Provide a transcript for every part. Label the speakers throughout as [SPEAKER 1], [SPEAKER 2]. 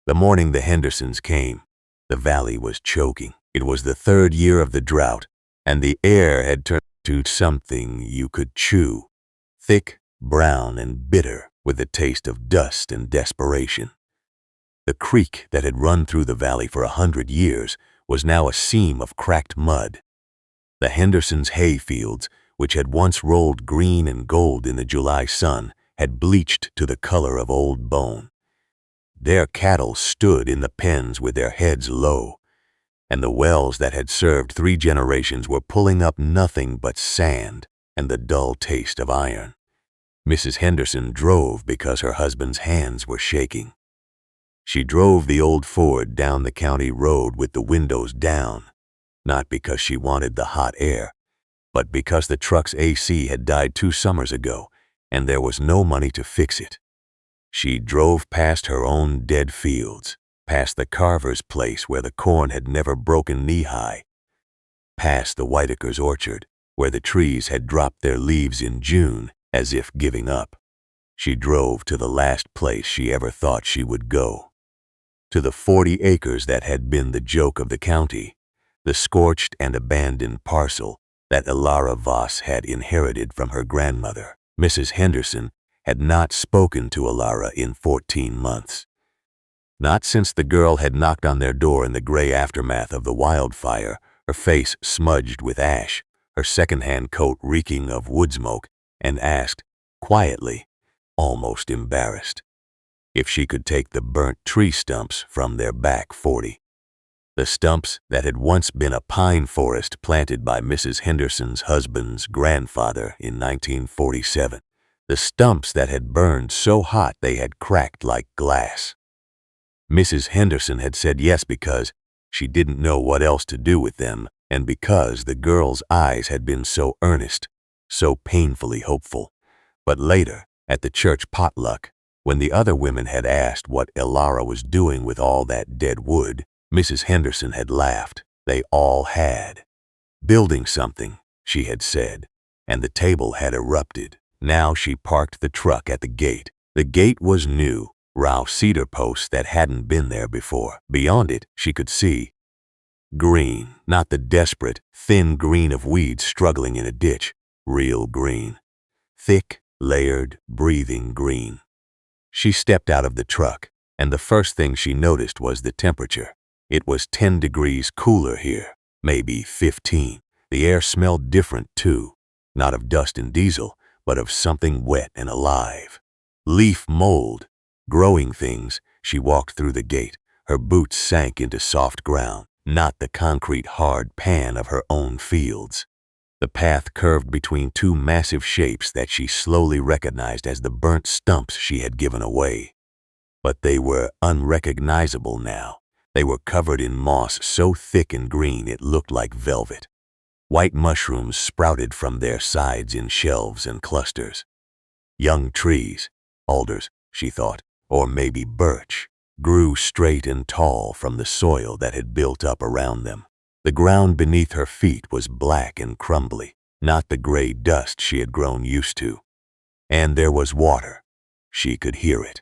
[SPEAKER 1] The morning the Hendersons came, the valley was choking. It was the third year of the drought, and the air had turned to something you could chew, thick, brown, and bitter, with a taste of dust and desperation. The creek that had run through the valley for 100 years was now a seam of cracked mud. The Hendersons' hay fields, which had once rolled green and gold in the July sun, had bleached to the color of old bone. Their cattle stood in the pens with their heads low, and the wells that had served 3 generations were pulling up nothing but sand and the dull taste of iron. Mrs. Henderson drove because her husband's hands were shaking. She drove the old Ford down the county road with the windows down, not because she wanted the hot air, but because the truck's AC had died 2 summers ago, and there was no money to fix it. She drove past her own dead fields, past the carver's place where the corn had never broken knee-high, past the Whitaker's orchard, where the trees had dropped their leaves in June as if giving up. She drove to the last place she ever thought she would go, to the 40 acres that had been the joke of the county, the scorched and abandoned parcel that Elara Voss had inherited from her grandmother. Mrs. Henderson had not spoken to Elara in 14 months. Not since the girl had knocked on their door in the gray aftermath of the wildfire, her face smudged with ash, her second-hand coat reeking of wood smoke, and asked, quietly, almost embarrassed, if she could take the burnt tree stumps from their back 40. The stumps that had once been a pine forest planted by Mrs. Henderson's husband's grandfather in 1947. The stumps that had burned so hot they had cracked like glass. Mrs. Henderson had said yes because she didn't know what else to do with them, and because the girl's eyes had been so earnest, so painfully hopeful. But later, at the church potluck, when the other women had asked what Elara was doing with all that dead wood, Mrs. Henderson had laughed. They all had. Building something, she had said, and the table had erupted. Now she parked the truck at the gate. The gate was new, raw cedar posts that hadn't been there before. Beyond it, she could see green, not the desperate, thin green of weeds struggling in a ditch. Real green. Thick, layered, breathing green. She stepped out of the truck, and the first thing she noticed was the temperature. It was 10 degrees cooler here, maybe 15. The air smelled different too, not of dust and diesel, but of something wet and alive. Leaf mold, growing things. She walked through the gate. Her boots sank into soft ground, not the concrete hard pan of her own fields. The path curved between 2 massive shapes that she slowly recognized as the burnt stumps she had given away. But they were unrecognizable now. They were covered in moss so thick and green it looked like velvet. White mushrooms sprouted from their sides in shelves and clusters. Young trees, alders, she thought, or maybe birch, grew straight and tall from the soil that had built up around them. The ground beneath her feet was black and crumbly, not the gray dust she had grown used to. And there was water. She could hear it.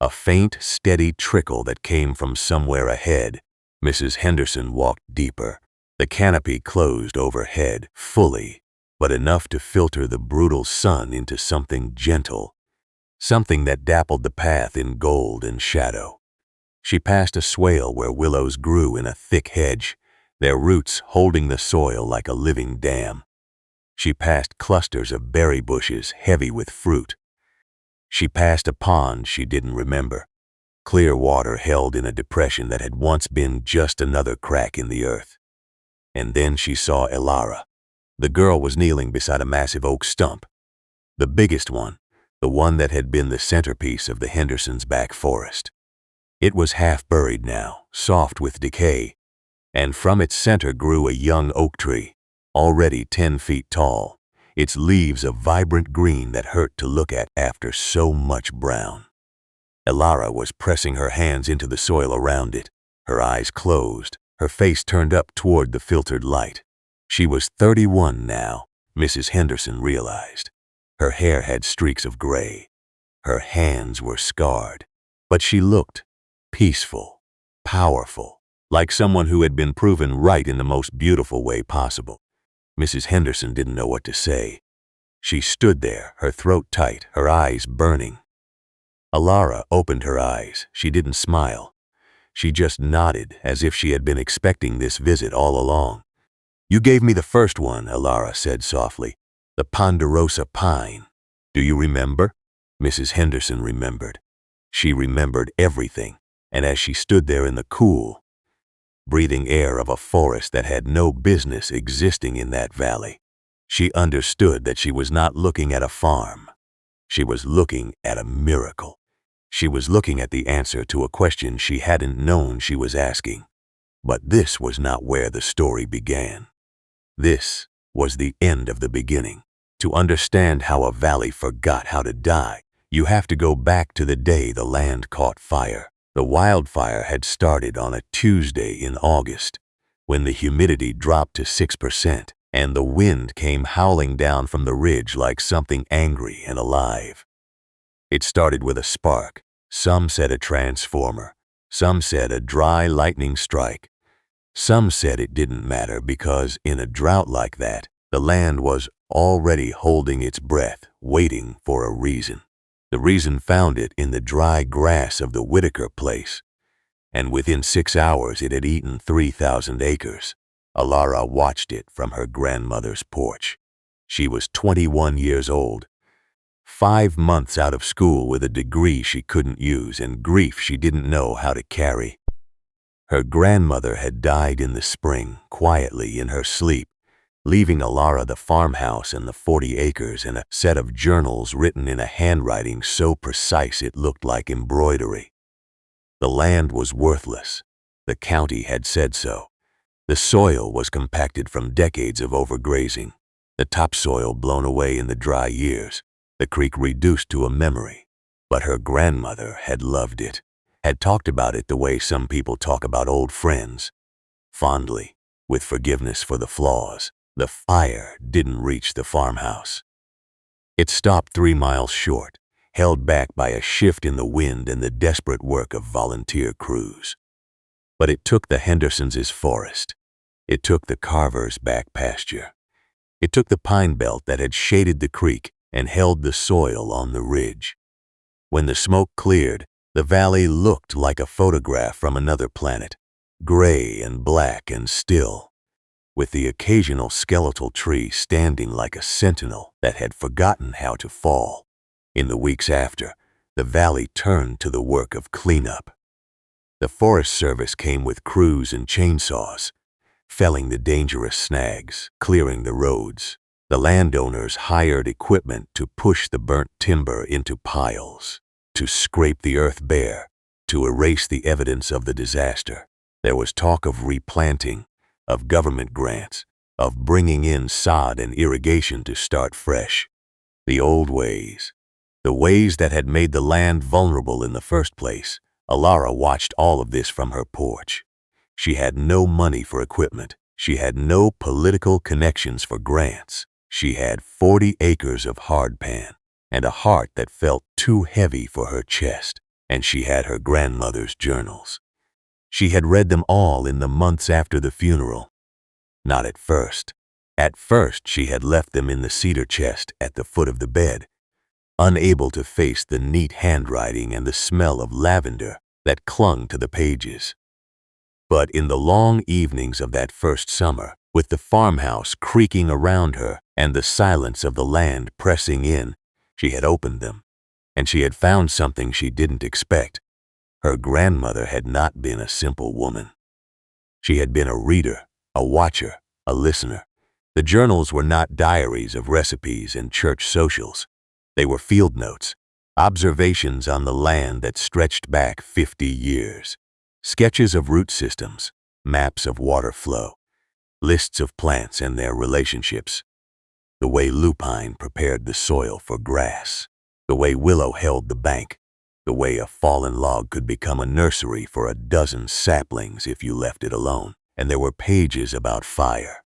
[SPEAKER 1] A faint, steady trickle that came from somewhere ahead. Mrs. Henderson walked deeper. The canopy closed overhead, fully, but enough to filter the brutal sun into something gentle, something that dappled the path in gold and shadow. She passed a swale where willows grew in a thick hedge, their roots holding the soil like a living dam. She passed clusters of berry bushes heavy with fruit. She passed a pond she didn't remember, clear water held in a depression that had once been just another crack in the earth. And then she saw Elara. The girl was kneeling beside a massive oak stump, the biggest one, the one that had been the centerpiece of the Hendersons' back forest. It was half buried now, soft with decay, and from its center grew a young oak tree, already 10 feet tall, its leaves a vibrant green that hurt to look at after so much brown. Elara was pressing her hands into the soil around it, her eyes closed, her face turned up toward the filtered light. She was 31 now, Mrs. Henderson realized. Her hair had streaks of gray. Her hands were scarred, but she looked peaceful, powerful, like someone who had been proven right in the most beautiful way possible. Mrs. Henderson didn't know what to say. She stood there, her throat tight, her eyes burning. Elara opened her eyes. She didn't smile. She just nodded, as if she had been expecting this visit all along. "You gave me the first one," Elara said softly. "The ponderosa pine. Do you remember?" Mrs. Henderson remembered. She remembered everything, and as she stood there in the cool, breathing air of a forest that had no business existing in that valley, she understood that she was not looking at a farm. She was looking at a miracle. She was looking at the answer to a question she hadn't known she was asking. But this was not where the story began. This was the end of the beginning. To understand how a valley forgot how to die, you have to go back to the day the land caught fire. The wildfire had started on a Tuesday in August, when the humidity dropped to 6% and the wind came howling down from the ridge like something angry and alive. It started with a spark. Some said a transformer. Some said a dry lightning strike. Some said it didn't matter because in a drought like that, the land was already holding its breath, waiting for a reason. The reason found it in the dry grass of the Whitaker place, and within 6 hours it had eaten 3,000 acres. Elara watched it from her grandmother's porch. She was 21 years old, 5 months out of school with a degree she couldn't use and grief she didn't know how to carry. Her grandmother had died in the spring, quietly in her sleep, leaving Elara the farmhouse and the 40 acres and a set of journals written in a handwriting so precise it looked like embroidery. The land was worthless. The county had said so. The soil was compacted from decades of overgrazing, the topsoil blown away in the dry years, the creek reduced to a memory. But her grandmother had loved it, had talked about it the way some people talk about old friends, fondly, with forgiveness for the flaws. The fire didn't reach the farmhouse. It stopped 3 miles short, held back by a shift in the wind and the desperate work of volunteer crews. But it took the Hendersons' forest. It took the Carvers' back pasture. It took the pine belt that had shaded the creek and held the soil on the ridge. When the smoke cleared, the valley looked like a photograph from another planet, gray and black and still, with the occasional skeletal tree standing like a sentinel that had forgotten how to fall. In the weeks after, the valley turned to the work of cleanup. The Forest Service came with crews and chainsaws, felling the dangerous snags, clearing the roads. The landowners hired equipment to push the burnt timber into piles, to scrape the earth bare, to erase the evidence of the disaster. There was talk of replanting, of government grants, of bringing in sod and irrigation to start fresh. The old ways, the ways that had made the land vulnerable in the first place. Elara watched all of this from her porch. She had no money for equipment. She had no political connections for grants. She had 40 acres of hardpan and a heart that felt too heavy for her chest. And she had her grandmother's journals. She had read them all in the months after the funeral. Not at first. At first, she had left them in the cedar chest at the foot of the bed, unable to face the neat handwriting and the smell of lavender that clung to the pages. But in the long evenings of that first summer, with the farmhouse creaking around her and the silence of the land pressing in, she had opened them, and she had found something she didn't expect. Her grandmother had not been a simple woman. She had been a reader, a watcher, a listener. The journals were not diaries of recipes and church socials. They were field notes, observations on the land that stretched back 50 years, sketches of root systems, maps of water flow, lists of plants and their relationships, the way lupine prepared the soil for grass, the way willow held the bank, the way a fallen log could become a nursery for a dozen saplings if you left it alone. And there were pages about fire.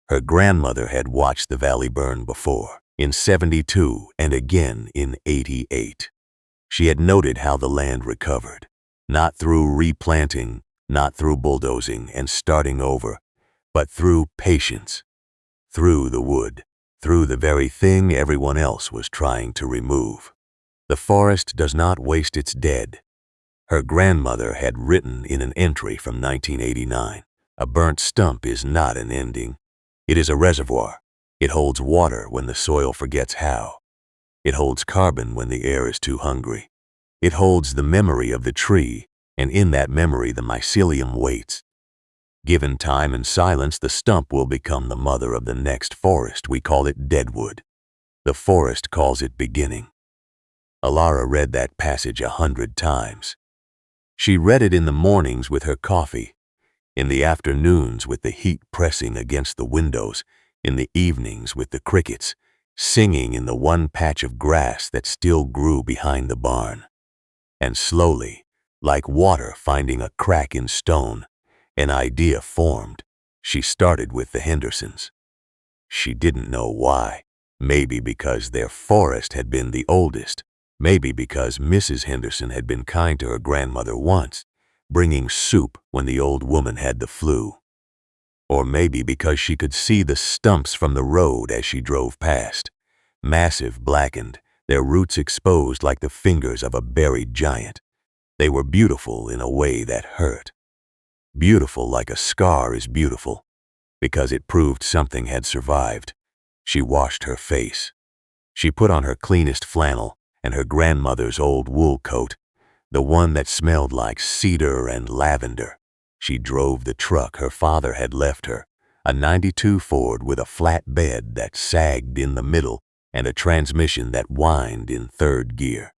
[SPEAKER 1] Her grandmother had watched the valley burn before, in 72 and again in 88. She had noted how the land recovered, Not through replanting, not through bulldozing and starting over, but through patience, through the wood, through the very thing everyone else was trying to remove. The forest does not waste its dead. Her grandmother had written in an entry from 1989, "A burnt stump is not an ending. It is a reservoir. It holds water when the soil forgets how. It holds carbon when the air is too hungry. It holds the memory of the tree, and in that memory the mycelium waits. Given time and silence, the stump will become the mother of the next forest. We call it deadwood. The forest calls it beginning." Elara read that passage 100 times. She read it in the mornings with her coffee, in the afternoons with the heat pressing against the windows, in the evenings with the crickets singing in the one patch of grass that still grew behind the barn. And slowly, like water finding a crack in stone, an idea formed. She started with the Hendersons. She didn't know why. Maybe because their forest had been the oldest. Maybe because Mrs. Henderson had been kind to her grandmother once, bringing soup when the old woman had the flu. Or maybe because she could see the stumps from the road as she drove past. Massive, blackened, their roots exposed like the fingers of a buried giant. They were beautiful in a way that hurt. Beautiful like a scar is beautiful, because it proved something had survived. She washed her face. She put on her cleanest flannel and her grandmother's old wool coat, the one that smelled like cedar and lavender. She drove the truck her father had left her, a '92 Ford with a flat bed that sagged in the middle and a transmission that whined in third gear.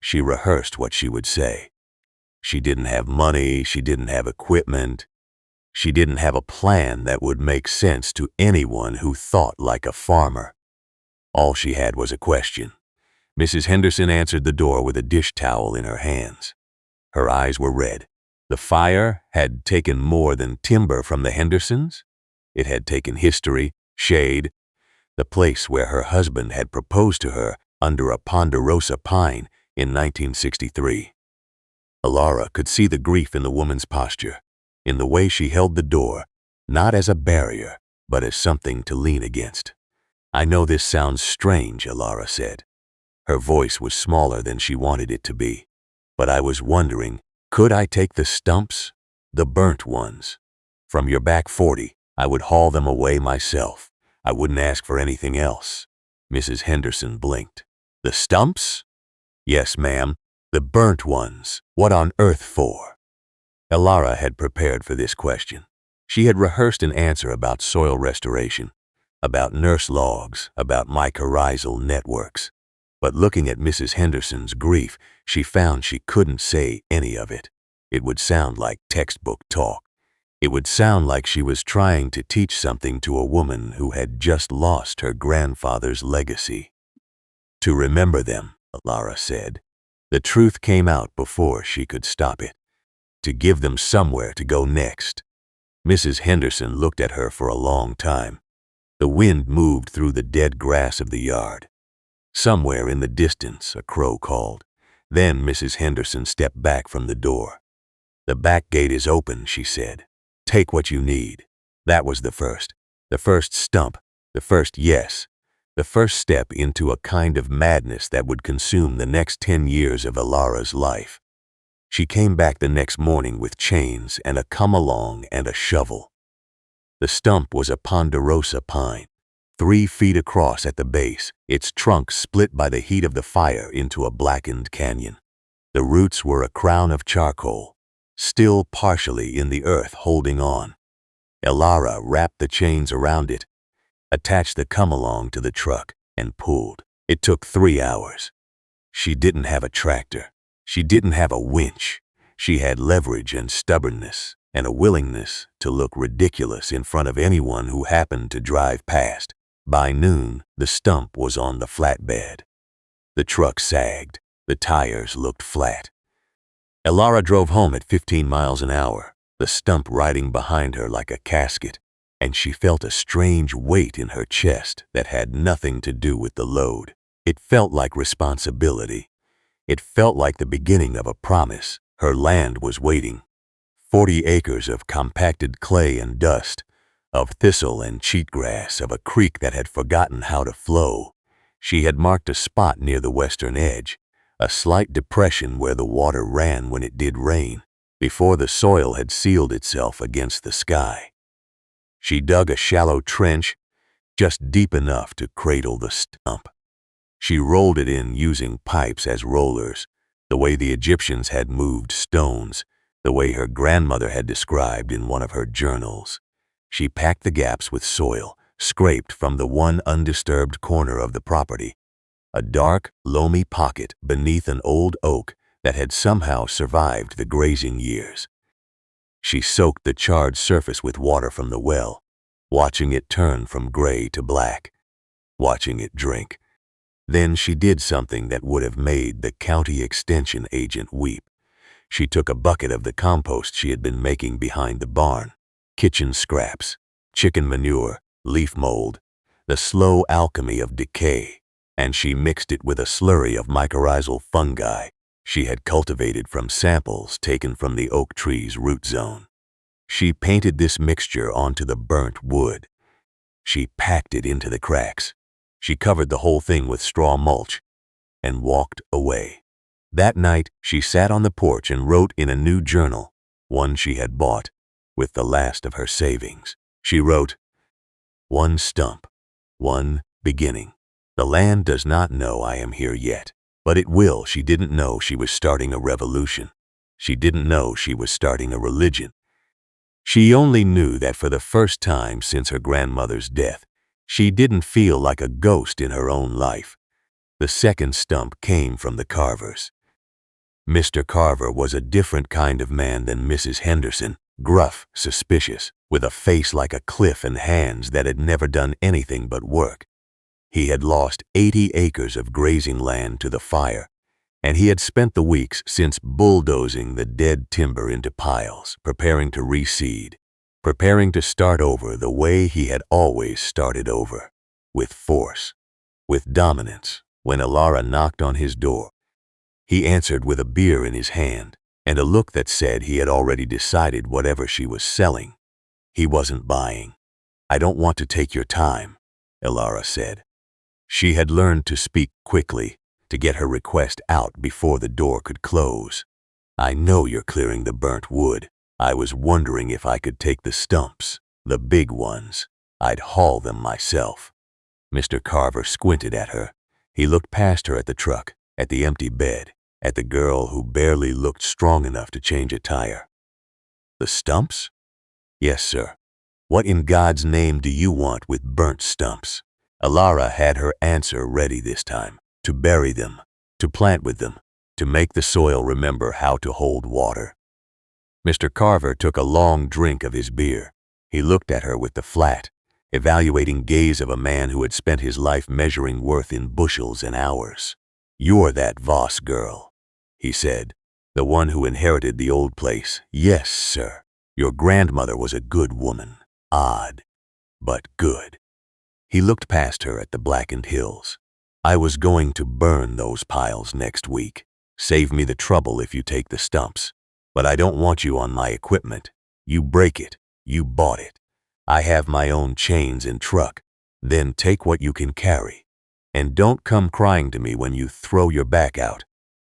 [SPEAKER 1] She rehearsed what she would say. She didn't have money, she didn't have equipment. She didn't have a plan that would make sense to anyone who thought like a farmer. All she had was a question. Mrs. Henderson answered the door with a dish towel in her hands. Her eyes were red. The fire had taken more than timber from the Hendersons. It had taken history, shade, the place where her husband had proposed to her under a ponderosa pine in 1963. Elara could see the grief in the woman's posture, in the way she held the door, not as a barrier, but as something to lean against. "I know this sounds strange," Elara said. Her voice was smaller than she wanted it to be. "But I was wondering, could I take the stumps, the burnt ones? From your back 40, I would haul them away myself. I wouldn't ask for anything else." Mrs. Henderson blinked. "The stumps?" "Yes, ma'am. The burnt ones. What on earth for?" Elara had prepared for this question. She had rehearsed an answer about soil restoration, about nurse logs, about mycorrhizal networks. But looking at Mrs. Henderson's grief, she found she couldn't say any of it. It would sound like textbook talk. It would sound like she was trying to teach something to a woman who had just lost her grandfather's legacy. "To remember them," Elara said. The truth came out before she could stop it. To give them somewhere to go next. Mrs. Henderson looked at her for a long time. The wind moved through the dead grass of the yard. Somewhere in the distance, a crow called. Then Mrs. Henderson stepped back from the door. "The back gate is open," she said. "Take what you need." That was the first stump, the first yes, the first step into a kind of madness that would consume the next 10 years of Elara's life. She came back the next morning with chains and a come-along and a shovel. The stump was a ponderosa pine, 3 feet across at the base, its trunk split by the heat of the fire into a blackened canyon. The roots were a crown of charcoal, still partially in the earth holding on. Elara wrapped the chains around it, attached the come-along to the truck, and pulled. It took 3 hours. She didn't have a tractor. She didn't have a winch. She had leverage and stubbornness, and a willingness to look ridiculous in front of anyone who happened to drive past. By noon, the stump was on the flatbed. The truck sagged. The tires looked flat. Elara drove home at 15 miles an hour, the stump riding behind her like a casket, and she felt a strange weight in her chest that had nothing to do with the load. It felt like responsibility. It felt like the beginning of a promise, Her land was waiting. 40 acres of compacted clay and dust, of thistle and cheatgrass, of a creek that had forgotten how to flow. She had marked a spot near the western edge, a slight depression where the water ran when it did rain, before the soil had sealed itself against the sky. She dug a shallow trench, just deep enough to cradle the stump. She rolled it in using pipes as rollers, the way the Egyptians had moved stones, the way her grandmother had described in one of her journals. She packed the gaps with soil, scraped from the one undisturbed corner of the property, a dark, loamy pocket beneath an old oak that had somehow survived the grazing years. She soaked the charred surface with water from the well, watching it turn from gray to black, watching it drink. Then she did something that would have made the county extension agent weep. She took a bucket of the compost she had been making behind the barn, kitchen scraps, chicken manure, leaf mold, the slow alchemy of decay, and she mixed it with a slurry of mycorrhizal fungi she had cultivated from samples taken from the oak tree's root zone. She painted this mixture onto the burnt wood. She packed it into the cracks. She covered the whole thing with straw mulch and walked away. That night, she sat on the porch and wrote in a new journal, one she had bought, with the last of her savings. She wrote, "One stump, one beginning. The land does not know I am here yet, but it will." She didn't know she was starting a revolution. She didn't know she was starting a religion. She only knew that for the first time since her grandmother's death, she didn't feel like a ghost in her own life. The second stump came from the Carvers. Mr. Carver was a different kind of man than Mrs. Henderson, gruff, suspicious, with a face like a cliff and hands that had never done anything but work. He had lost 80 acres of grazing land to the fire, and he had spent the weeks since bulldozing the dead timber into piles, preparing to reseed, preparing to start over the way he had always started over, with force, with dominance. When Elara knocked on his door, he answered with a beer in his hand and a look that said he had already decided whatever she was selling, he wasn't buying. "I don't want to take your time," Elara said. She had learned to speak quickly, to get her request out before the door could close. "I know you're clearing the burnt wood. I was wondering if I could take the stumps, the big ones. I'd haul them myself." Mr. Carver squinted at her. He looked past her at the truck, at the empty bed, at the girl who barely looked strong enough to change a tire. "The stumps?" "Yes, sir. What in God's name do you want with burnt stumps?" Elara had her answer ready this time. To bury them, to plant with them, to make the soil remember how to hold water. Mr. Carver took a long drink of his beer. He looked at her with the flat, evaluating gaze of a man who had spent his life measuring worth in bushels and hours. "You're that Voss girl," he said, "the one who inherited the old place." "Yes, sir. Your grandmother was a good woman. Odd, but good." He looked past her at the blackened hills. "I was going to burn those piles next week. Save me the trouble if you take the stumps. But I don't want you on my equipment. You break it. You bought it. I have my own chains and truck. Then take what you can carry. And don't come crying to me when you throw your back out."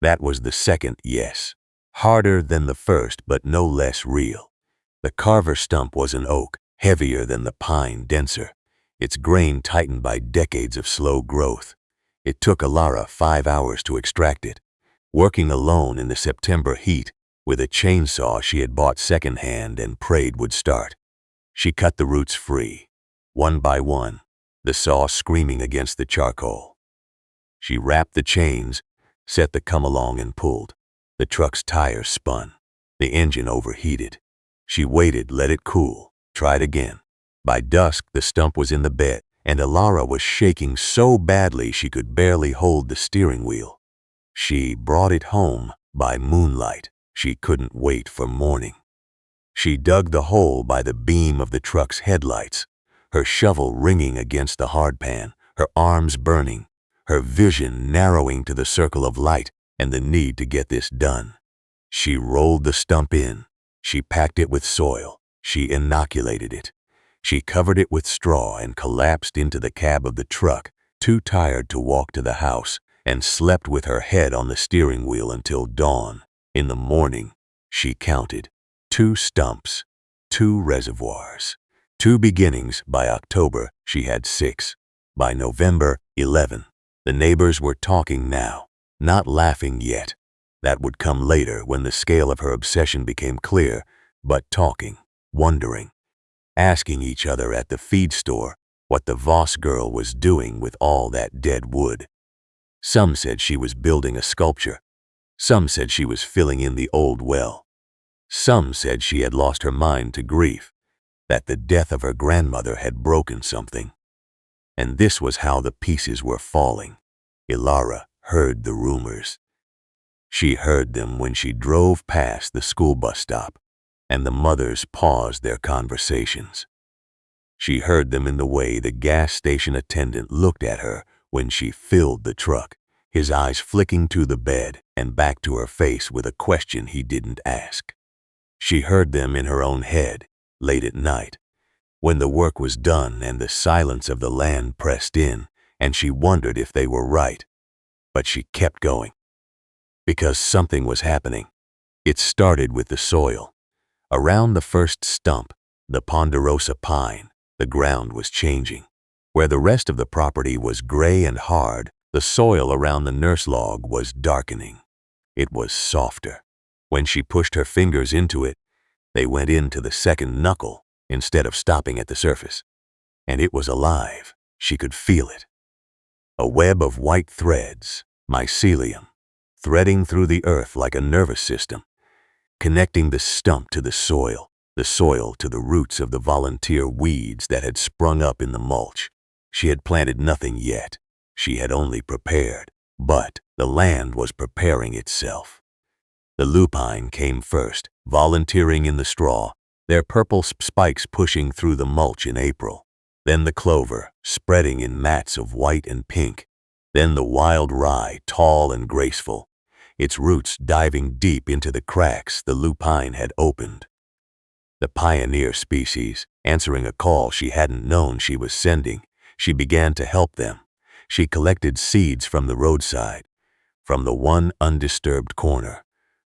[SPEAKER 1] That was the second yes. Harder than the first, but no less real. The Carver stump was an oak, heavier than the pine, denser, its grain tightened by decades of slow growth. It took Elara 5 hours to extract it, working alone in the September heat with a chainsaw she had bought secondhand and prayed would start. She cut the roots free, one by one, the saw screaming against the charcoal. She wrapped the chains, set the come-along and pulled. The truck's tires spun. The engine overheated. She waited, let it cool, tried again. By dusk, the stump was in the bed, and Elara was shaking so badly she could barely hold the steering wheel. She brought it home by moonlight. She couldn't wait for morning. She dug the hole by the beam of the truck's headlights, her shovel ringing against the hardpan, her arms burning, her vision narrowing to the circle of light and the need to get this done. She rolled the stump in. She packed it with soil. She inoculated it. She covered it with straw and collapsed into the cab of the truck, too tired to walk to the house, and slept with her head on the steering wheel until dawn. In the morning, she counted 2 stumps, 2 reservoirs, 2 beginnings. By October, she had 6. By November, 11. The neighbors were talking now, not laughing yet. That would come later when the scale of her obsession became clear, but talking, wondering, asking each other at the feed store what the Voss girl was doing with all that dead wood. Some said she was building a sculpture. Some said she was filling in the old well. Some said she had lost her mind to grief, that the death of her grandmother had broken something. And this was how the pieces were falling. Elara heard the rumors. She heard them when she drove past the school bus stop, and the mothers paused their conversations. She heard them in the way the gas station attendant looked at her when she filled the truck, his eyes flicking to the bed and back to her face with a question he didn't ask. She heard them in her own head, late at night, when the work was done and the silence of the land pressed in, and she wondered if they were right. But she kept going, because something was happening. It started with the soil. Around the first stump, the ponderosa pine, the ground was changing. Where the rest of the property was gray and hard, the soil around the nurse log was darkening. It was softer. When she pushed her fingers into it, they went into the second knuckle instead of stopping at the surface. And it was alive. She could feel it. A web of white threads, mycelium, threading through the earth like a nervous system, connecting the stump to the soil to the roots of the volunteer weeds that had sprung up in the mulch. She had planted nothing yet. She had only prepared, but the land was preparing itself. The lupine came first, volunteering in the straw, their purple spikes pushing through the mulch in April. Then the clover, spreading in mats of white and pink. Then the wild rye, tall and graceful, its roots diving deep into the cracks the lupine had opened. The pioneer species, answering a call she hadn't known she was sending, she began to help them. She collected seeds from the roadside, from the one undisturbed corner,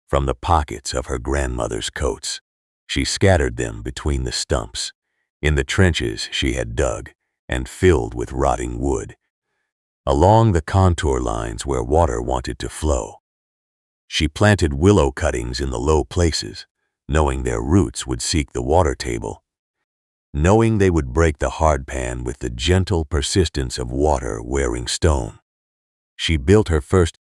[SPEAKER 1] from the pockets of her grandmother's coats. She scattered them between the stumps, in the trenches she had dug and filled with rotting wood, along the contour lines where water wanted to flow. She planted willow cuttings in the low places, knowing their roots would seek the water table, knowing they would break the hardpan with the gentle persistence of water wearing stone. She built her first